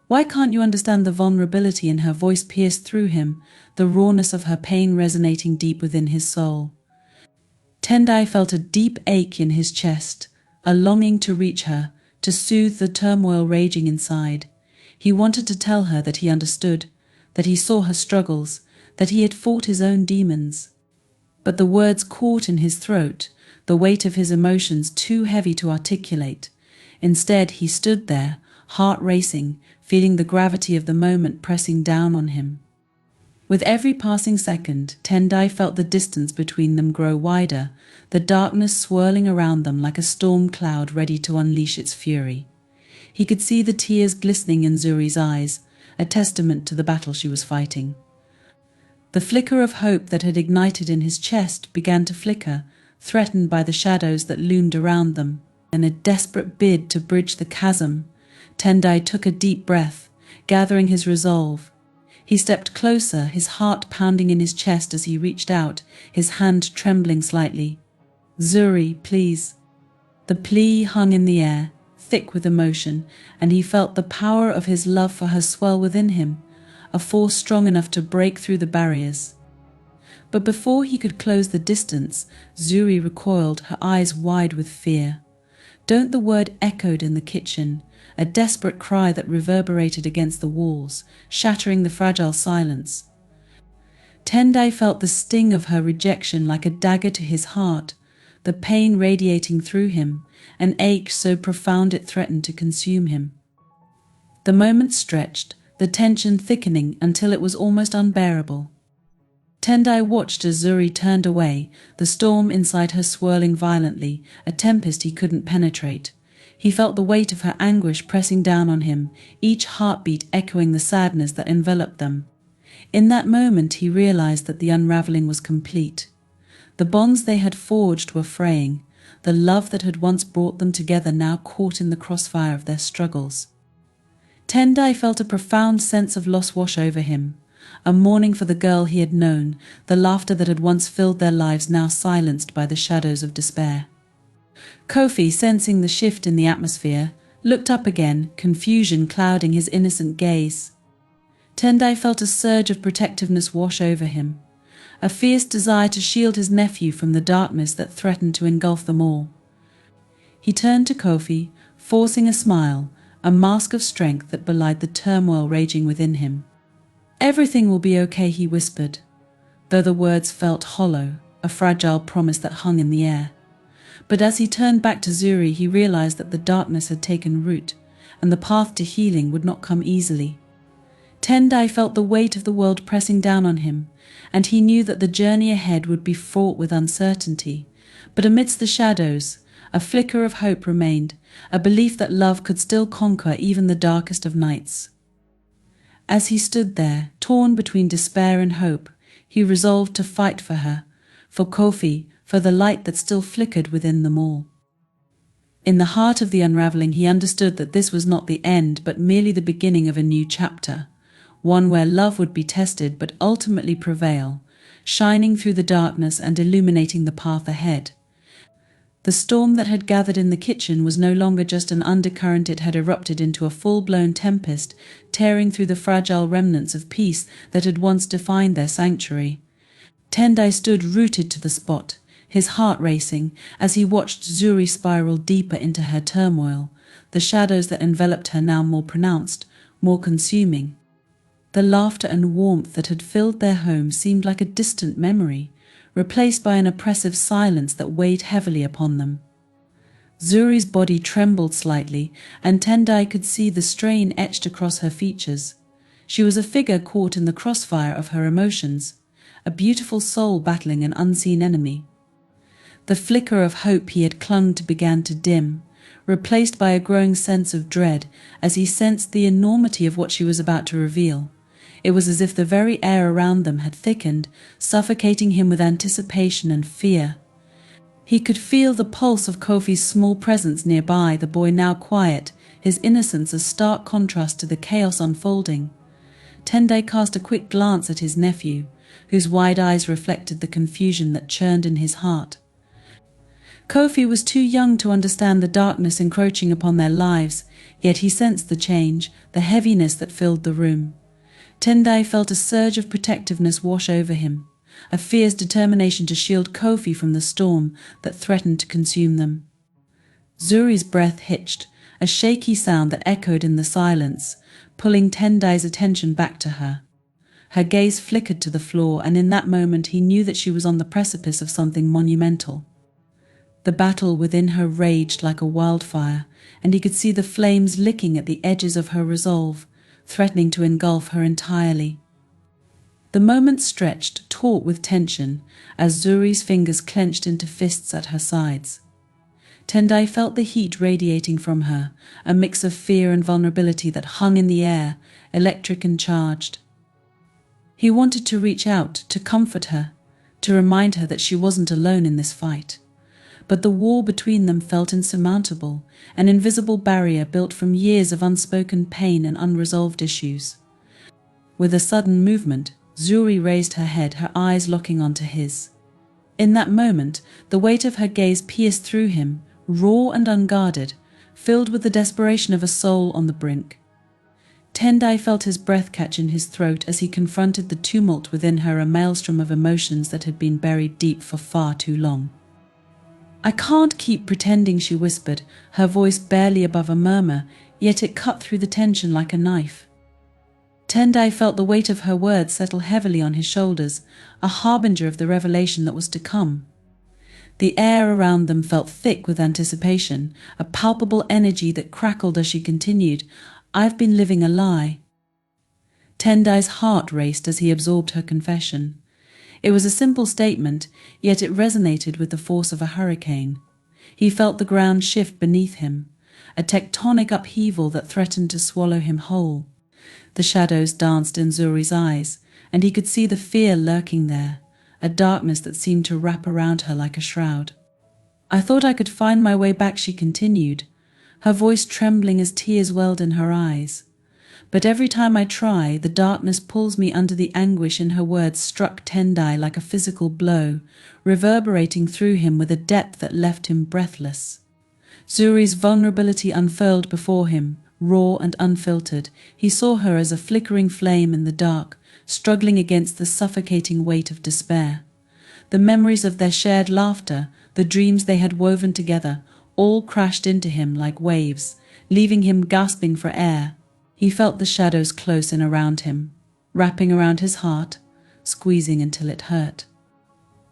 Speaker 1: Why can't you understand? The vulnerability in her voice pierced through him, the rawness of her pain resonating deep within his soul. Tendai felt a deep ache in his chest, a longing to reach her, to soothe the turmoil raging inside. He wanted to tell her that he understood, that he saw her struggles, that he had fought his own demons. But the words caught in his throat, the weight of his emotions too heavy to articulate. Instead, he stood there, heart racing, feeling the gravity of the moment pressing down on him. With every passing second, Tendai felt the distance between them grow wider, the darkness swirling around them like a storm cloud ready to unleash its fury. He could see the tears glistening in Zuri's eyes, a testament to the battle she was fighting. The flicker of hope that had ignited in his chest began to flicker, threatened by the shadows that loomed around them. In a desperate bid to bridge the chasm, Tendai took a deep breath, gathering his resolve. He stepped closer, his heart pounding in his chest as he reached out, his hand trembling slightly. "Zuri, please." The plea hung in the air, thick with emotion, and he felt the power of his love for her swell within him, a force strong enough to break through the barriers. But before he could close the distance, Zuri recoiled, her eyes wide with fear. "Don't!" The word echoed in the kitchen, a desperate cry that reverberated against the walls, shattering the fragile silence. Tendai felt the sting of her rejection like a dagger to his heart, the pain radiating through him, an ache so profound it threatened to consume him. The moment stretched, the tension thickening until it was almost unbearable. Tendai watched as Zuri turned away, the storm inside her swirling violently, a tempest he couldn't penetrate. He felt the weight of her anguish pressing down on him, each heartbeat echoing the sadness that enveloped them. In that moment he realized that the unraveling was complete. The bonds they had forged were fraying, the love that had once brought them together now caught in the crossfire of their struggles. Tendai felt a profound sense of loss wash over him, a mourning for the girl he had known, the laughter that had once filled their lives now silenced by the shadows of despair. Kofi, sensing the shift in the atmosphere, looked up again, confusion clouding his innocent gaze. Tendai felt a surge of protectiveness wash over him, a fierce desire to shield his nephew from the darkness that threatened to engulf them all. He turned to Kofi, forcing a smile, a mask of strength that belied the turmoil raging within him. "Everything will be okay," he whispered, though the words felt hollow, a fragile promise that hung in the air. But as he turned back to Zuri, he realized that the darkness had taken root, and the path to healing would not come easily. Tendai felt the weight of the world pressing down on him, and he knew that the journey ahead would be fraught with uncertainty. But amidst the shadows, a flicker of hope remained, a belief that love could still conquer even the darkest of nights. As he stood there, torn between despair and hope, he resolved to fight for her, for Kofi, for the light that still flickered within them all. In the heart of the unraveling, he understood that this was not the end, but merely the beginning of a new chapter, one where love would be tested but ultimately prevail, shining through the darkness and illuminating the path ahead. The storm that had gathered in the kitchen was no longer just an undercurrent. It had erupted into a full-blown tempest, tearing through the fragile remnants of peace that had once defined their sanctuary. Tendai stood rooted to the spot, his heart racing as he watched Zuri spiral deeper into her turmoil, the shadows that enveloped her now more pronounced, more consuming. The laughter and warmth that had filled their home seemed like a distant memory, replaced by an oppressive silence that weighed heavily upon them. Zuri's body trembled slightly, and Tendai could see the strain etched across her features. She was a figure caught in the crossfire of her emotions, a beautiful soul battling an unseen enemy. The flicker of hope he had clung to began to dim, replaced by a growing sense of dread as he sensed the enormity of what she was about to reveal. It was as if the very air around them had thickened, suffocating him with anticipation and fear. He could feel the pulse of Kofi's small presence nearby, the boy now quiet, his innocence a stark contrast to the chaos unfolding. Tendai cast a quick glance at his nephew, whose wide eyes reflected the confusion that churned in his heart. Kofi was too young to understand the darkness encroaching upon their lives, yet he sensed the change, the heaviness that filled the room. Tendai felt a surge of protectiveness wash over him, a fierce determination to shield Kofi from the storm that threatened to consume them. Zuri's breath hitched, a shaky sound that echoed in the silence, pulling Tendai's attention back to her. Her gaze flickered to the floor, and in that moment he knew that she was on the precipice of something monumental. The battle within her raged like a wildfire, and he could see the flames licking at the edges of her resolve, threatening to engulf her entirely. The moment stretched, taut with tension, as Zuri's fingers clenched into fists at her sides. Tendai felt the heat radiating from her, a mix of fear and vulnerability that hung in the air, electric and charged. He wanted to reach out, to comfort her, to remind her that she wasn't alone in this fight. But the wall between them felt insurmountable, an invisible barrier built from years of unspoken pain and unresolved issues. With a sudden movement, Zuri raised her head, her eyes locking onto his. In that moment, the weight of her gaze pierced through him, raw and unguarded, filled with the desperation of a soul on the brink. Tendai felt his breath catch in his throat as he confronted the tumult within her, a maelstrom of emotions that had been buried deep for far too long. "I can't keep pretending," she whispered, her voice barely above a murmur, yet it cut through the tension like a knife. Tendai felt the weight of her words settle heavily on his shoulders, a harbinger of the revelation that was to come. The air around them felt thick with anticipation, a palpable energy that crackled as she continued, "I've been living a lie." Tendai's heart raced as he absorbed her confession. It was a simple statement, yet it resonated with the force of a hurricane. He felt the ground shift beneath him, a tectonic upheaval that threatened to swallow him whole. The shadows danced in Zuri's eyes, and he could see the fear lurking there, a darkness that seemed to wrap around her like a shroud. "I thought I could find my way back," she continued, her voice trembling as tears welled in her eyes. "But every time I try, the darkness pulls me under." The anguish in her words struck Tendai like a physical blow, reverberating through him with a depth that left him breathless. Zuri's vulnerability unfurled before him, raw and unfiltered. He saw her as a flickering flame in the dark, struggling against the suffocating weight of despair. The memories of their shared laughter, the dreams they had woven together, all crashed into him like waves, leaving him gasping for air. He felt the shadows close in around him, wrapping around his heart, squeezing until it hurt.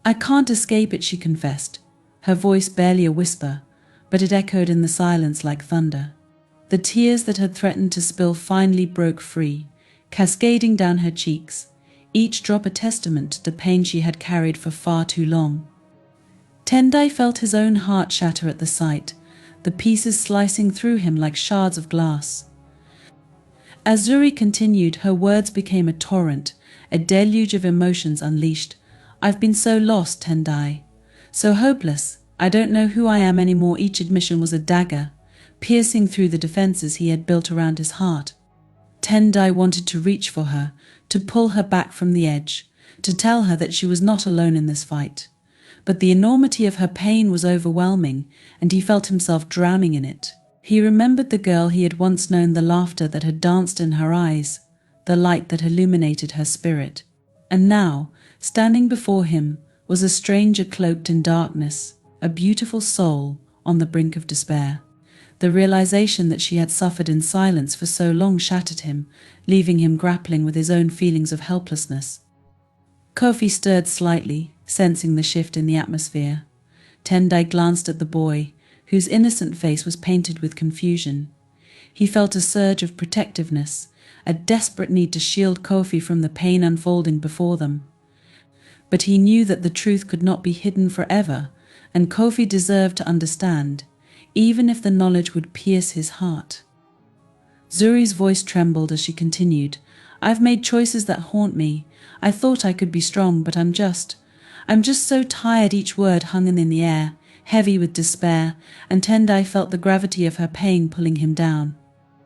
Speaker 1: "I can't escape it," she confessed, her voice barely a whisper, but it echoed in the silence like thunder. The tears that had threatened to spill finally broke free, cascading down her cheeks, each drop a testament to the pain she had carried for far too long. Tendai felt his own heart shatter at the sight, the pieces slicing through him like shards of glass. As Zuri continued, her words became a torrent, a deluge of emotions unleashed. "I've been so lost, Tendai. So hopeless. I don't know who I am anymore." Each admission was a dagger, piercing through the defenses he had built around his heart. Tendai wanted to reach for her, to pull her back from the edge, to tell her that she was not alone in this fight. But the enormity of her pain was overwhelming, and he felt himself drowning in it. He remembered the girl he had once known, the laughter that had danced in her eyes, the light that illuminated her spirit. And now, standing before him, was a stranger cloaked in darkness, a beautiful soul on the brink of despair. The realization that she had suffered in silence for so long shattered him, leaving him grappling with his own feelings of helplessness. Kofi stirred slightly, sensing the shift in the atmosphere. Tendai glanced at the boy, whose innocent face was painted with confusion. He felt a surge of protectiveness, a desperate need to shield Kofi from the pain unfolding before them. But he knew that the truth could not be hidden forever, and Kofi deserved to understand, even if the knowledge would pierce his heart. Zuri's voice trembled as she continued, "I've made choices that haunt me. I thought I could be strong, but I'm just so tired." Each word hung in the air, heavy with despair, and Tendai felt the gravity of her pain pulling him down.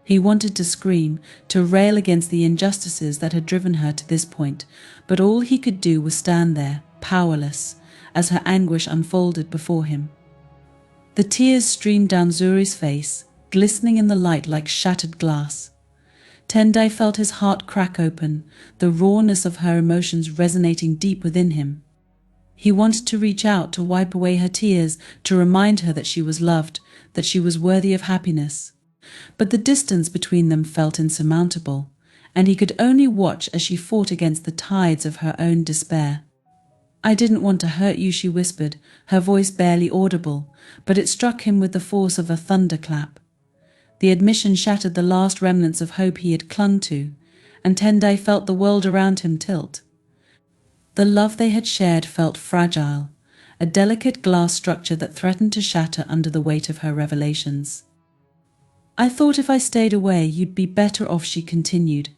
Speaker 1: He wanted to scream, to rail against the injustices that had driven her to this point, but all he could do was stand there, powerless, as her anguish unfolded before him. The tears streamed down Zuri's face, glistening in the light like shattered glass. Tendai felt his heart crack open, the rawness of her emotions resonating deep within him. He wanted to reach out, to wipe away her tears, to remind her that she was loved, that she was worthy of happiness. But the distance between them felt insurmountable, and he could only watch as she fought against the tides of her own despair. "I didn't want to hurt you," she whispered, her voice barely audible, but it struck him with the force of a thunderclap. The admission shattered the last remnants of hope he had clung to, and Tendai felt the world around him tilt. The love they had shared felt fragile, a delicate glass structure that threatened to shatter under the weight of her revelations. "I thought if I stayed away, you'd be better off," she continued,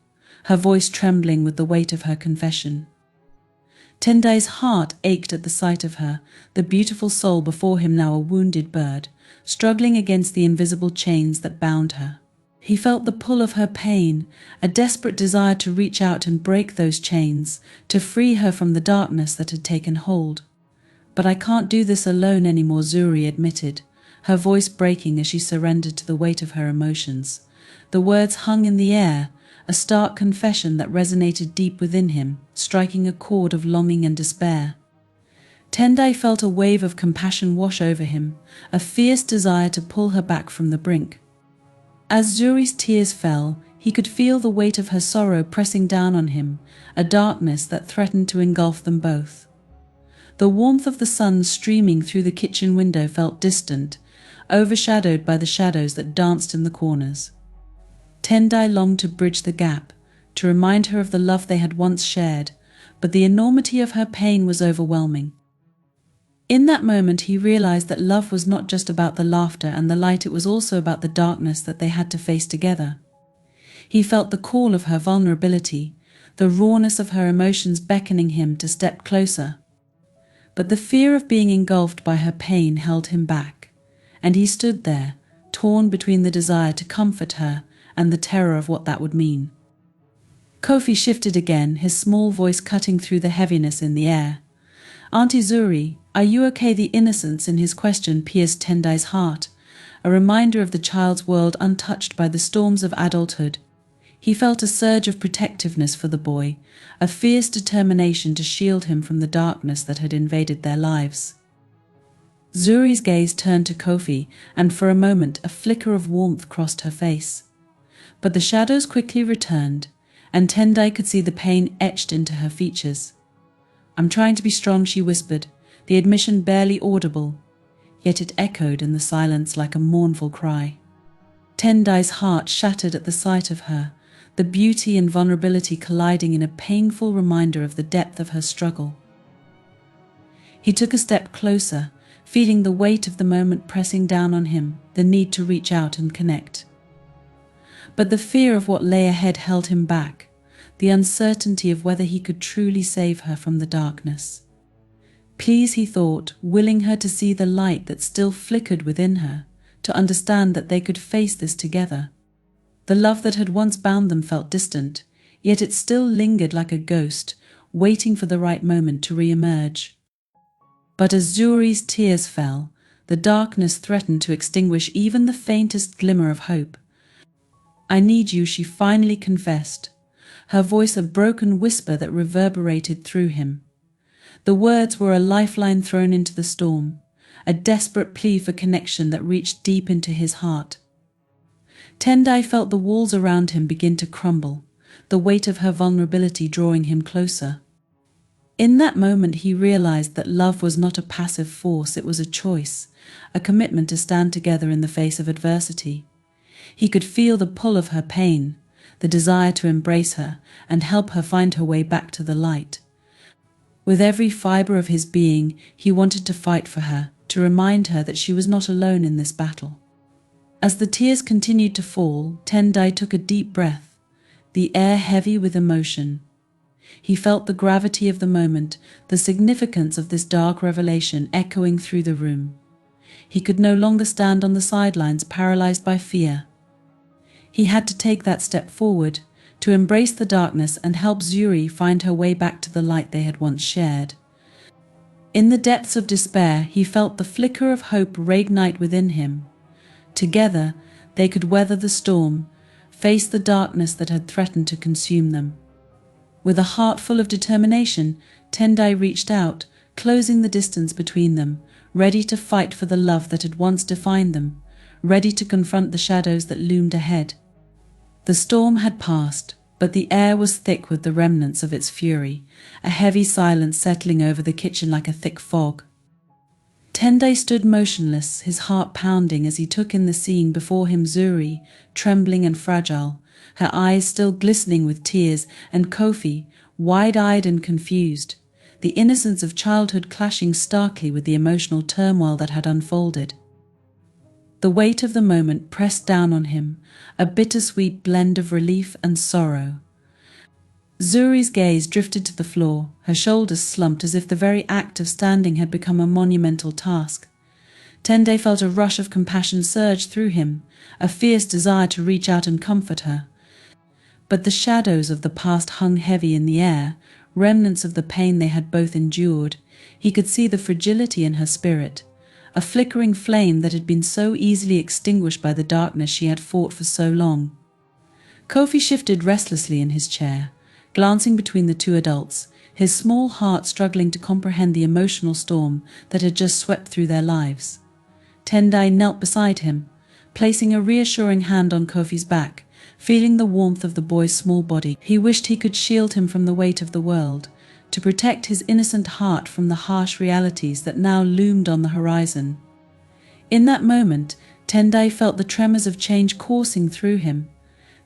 Speaker 1: her voice trembling with the weight of her confession. Tendai's heart ached at the sight of her, the beautiful soul before him now a wounded bird, struggling against the invisible chains that bound her. He felt the pull of her pain, a desperate desire to reach out and break those chains, to free her from the darkness that had taken hold. "But I can't do this alone anymore," Zuri admitted, her voice breaking as she surrendered to the weight of her emotions. The words hung in the air, a stark confession that resonated deep within him, striking a chord of longing and despair. Tendai felt a wave of compassion wash over him, a fierce desire to pull her back from the brink. As Zuri's tears fell, he could feel the weight of her sorrow pressing down on him, a darkness that threatened to engulf them both. The warmth of the sun streaming through the kitchen window felt distant, overshadowed by the shadows that danced in the corners. Tendai longed to bridge the gap, to remind her of the love they had once shared, but the enormity of her pain was overwhelming. In that moment he realized that love was not just about the laughter and the light, it was also about the darkness that they had to face together. He felt the call of her vulnerability, the rawness of her emotions beckoning him to step closer. But the fear of being engulfed by her pain held him back, and he stood there, torn between the desire to comfort her and the terror of what that would mean. Kofi shifted again, his small voice cutting through the heaviness in the air. "Auntie Zuri, are you okay?" The innocence in his question pierced Tendai's heart, a reminder of the child's world untouched by the storms of adulthood. He felt a surge of protectiveness for the boy, a fierce determination to shield him from the darkness that had invaded their lives. Zuri's gaze turned to Kofi, and for a moment a flicker of warmth crossed her face. But the shadows quickly returned, and Tendai could see the pain etched into her features. "I'm trying to be strong," she whispered, the admission barely audible, yet it echoed in the silence like a mournful cry. Tendai's heart shattered at the sight of her, the beauty and vulnerability colliding in a painful reminder of the depth of her struggle. He took a step closer, feeling the weight of the moment pressing down on him, the need to reach out and connect. But the fear of what lay ahead held him back, the uncertainty of whether he could truly save her from the darkness. Please, he thought, willing her to see the light that still flickered within her, to understand that they could face this together. The love that had once bound them felt distant, yet it still lingered like a ghost, waiting for the right moment to re-emerge. But as Zuri's tears fell, the darkness threatened to extinguish even the faintest glimmer of hope. "I need you," she finally confessed, her voice a broken whisper that reverberated through him. The words were a lifeline thrown into the storm, a desperate plea for connection that reached deep into his heart. Tendai felt the walls around him begin to crumble, the weight of her vulnerability drawing him closer. In that moment he realized that love was not a passive force, it was a choice, a commitment to stand together in the face of adversity. He could feel the pull of her pain, the desire to embrace her and help her find her way back to the light. With every fiber of his being, he wanted to fight for her, to remind her that she was not alone in this battle. As the tears continued to fall, Tendai took a deep breath, the air heavy with emotion. He felt the gravity of the moment, the significance of this dark revelation echoing through the room. He could no longer stand on the sidelines, paralyzed by fear. He had to take that step forward, to embrace the darkness and help Zuri find her way back to the light they had once shared. In the depths of despair, he felt the flicker of hope reignite within him. Together, they could weather the storm, face the darkness that had threatened to consume them. With a heart full of determination, Tendai reached out, closing the distance between them, ready to fight for the love that had once defined them, ready to confront the shadows that loomed ahead. The storm had passed, but the air was thick with the remnants of its fury, a heavy silence settling over the kitchen like a thick fog. Tendai stood motionless, his heart pounding as he took in the scene before him. Zuri, trembling and fragile, her eyes still glistening with tears, and Kofi, wide-eyed and confused, the innocence of childhood clashing starkly with the emotional turmoil that had unfolded. The weight of the moment pressed down on him, a bittersweet blend of relief and sorrow. Zuri's gaze drifted to the floor, her shoulders slumped as if the very act of standing had become a monumental task. Tendai felt a rush of compassion surge through him, a fierce desire to reach out and comfort her. But the shadows of the past hung heavy in the air, remnants of the pain they had both endured. He could see the fragility in her spirit, a flickering flame that had been so easily extinguished by the darkness she had fought for so long. Kofi shifted restlessly in his chair, glancing between the two adults, his small heart struggling to comprehend the emotional storm that had just swept through their lives. Tendai knelt beside him, placing a reassuring hand on Kofi's back, feeling the warmth of the boy's small body. He wished he could shield him from the weight of the world, to protect his innocent heart from the harsh realities that now loomed on the horizon. In that moment, Tendai felt the tremors of change coursing through him.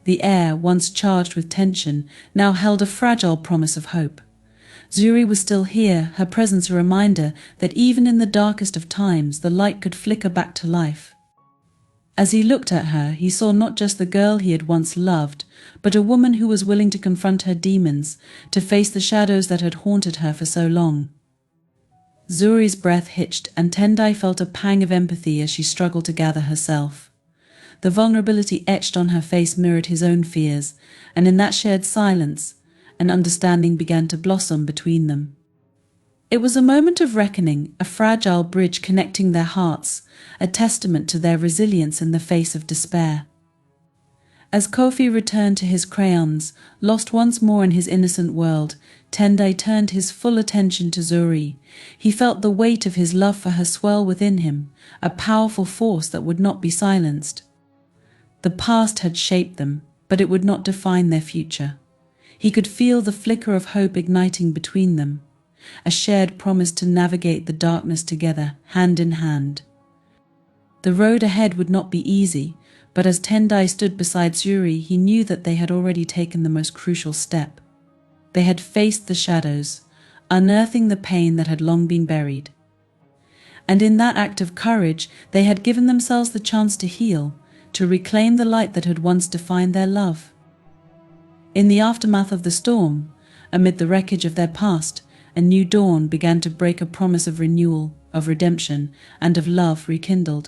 Speaker 1: The air, once charged with tension, now held a fragile promise of hope. Zuri was still here, her presence a reminder that even in the darkest of times the light could flicker back to life. As he looked at her, he saw not just the girl he had once loved, but a woman who was willing to confront her demons, to face the shadows that had haunted her for so long. Zuri's breath hitched, and Tendai felt a pang of empathy as she struggled to gather herself. The vulnerability etched on her face mirrored his own fears, and in that shared silence, an understanding began to blossom between them. It was a moment of reckoning, a fragile bridge connecting their hearts, a testament to their resilience in the face of despair. As Kofi returned to his crayons, lost once more in his innocent world, Tendai turned his full attention to Zuri. He felt the weight of his love for her swell within him, a powerful force that would not be silenced. The past had shaped them, but it would not define their future. He could feel the flicker of hope igniting between them, a shared promise to navigate the darkness together, hand in hand. The road ahead would not be easy, but as Tendai stood beside Zuri, he knew that they had already taken the most crucial step. They had faced the shadows, unearthing the pain that had long been buried. And in that act of courage, they had given themselves the chance to heal, to reclaim the light that had once defined their love. In the aftermath of the storm, amid the wreckage of their past, a new dawn began to break, a promise of renewal, of redemption, and of love rekindled.